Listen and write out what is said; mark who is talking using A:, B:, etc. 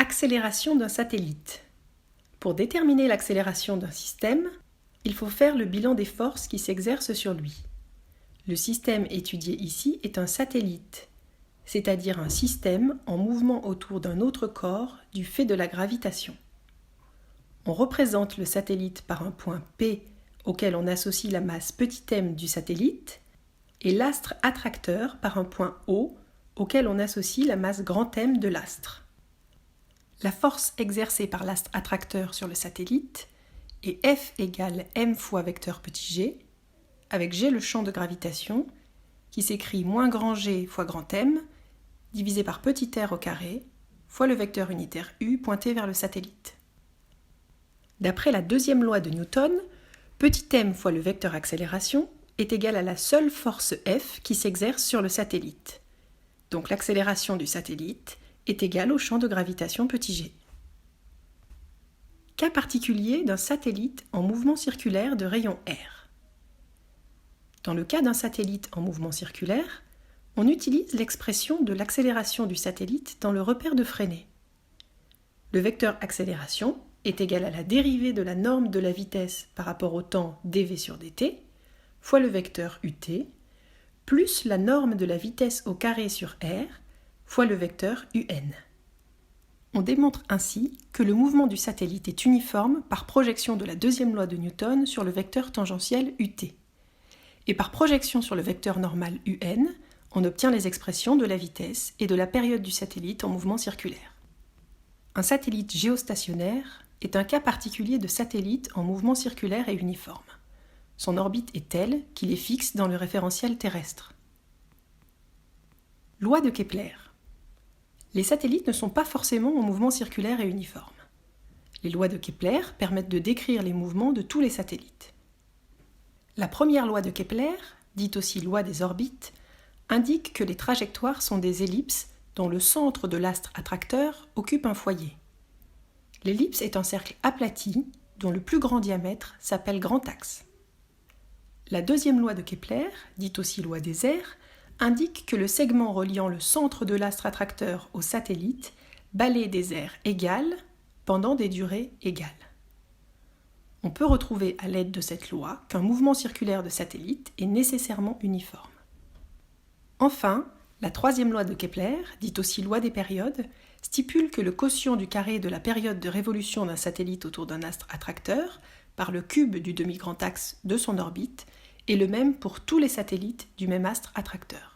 A: Accélération d'un satellite. Pour déterminer l'accélération d'un système, il faut faire le bilan des forces qui s'exercent sur lui. Le système étudié ici est un satellite, c'est-à-dire un système en mouvement autour d'un autre corps du fait de la gravitation. On représente le satellite par un point P auquel on associe la masse petit m du satellite et l'astre attracteur par un point O auquel on associe la masse grand M de l'astre. La force exercée par l'astre attracteur sur le satellite est F égale m fois vecteur petit g, avec g le champ de gravitation, qui s'écrit moins grand G fois grand M, divisé par petit r au carré, fois le vecteur unitaire U pointé vers le satellite. D'après la deuxième loi de Newton, petit m fois le vecteur accélération est égal à la seule force F qui s'exerce sur le satellite. Donc l'accélération du satellite est égale au champ de gravitation petit g. Cas particulier d'un satellite en mouvement circulaire de rayon r. Dans le cas d'un satellite en mouvement circulaire, on utilise l'expression de l'accélération du satellite dans le repère de Freinet. Le vecteur accélération est égal à la dérivée de la norme de la vitesse par rapport au temps dv sur dt, fois le vecteur ut, plus la norme de la vitesse au carré sur r, fois le vecteur un. On démontre ainsi que le mouvement du satellite est uniforme par projection de la deuxième loi de Newton sur le vecteur tangentiel ut. Et par projection sur le vecteur normal un, on obtient les expressions de la vitesse et de la période du satellite en mouvement circulaire. Un satellite géostationnaire est un cas particulier de satellite en mouvement circulaire et uniforme. Son orbite est telle qu'il est fixe dans le référentiel terrestre. Loi de Kepler. Les satellites ne sont pas forcément en mouvement circulaire et uniforme. Les lois de Kepler permettent de décrire les mouvements de tous les satellites. La première loi de Kepler, dite aussi loi des orbites, indique que les trajectoires sont des ellipses dont le centre de l'astre attracteur occupe un foyer. L'ellipse est un cercle aplati dont le plus grand diamètre s'appelle grand axe. La deuxième loi de Kepler, dite aussi loi des airs, indique que le segment reliant le centre de l'astre attracteur au satellite balaie des aires égales pendant des durées égales. On peut retrouver à l'aide de cette loi qu'un mouvement circulaire de satellite est nécessairement uniforme. Enfin, la troisième loi de Kepler, dite aussi loi des périodes, stipule que le quotient du carré de la période de révolution d'un satellite autour d'un astre attracteur par le cube du demi-grand axe de son orbite est le même pour tous les satellites du même astre attracteur.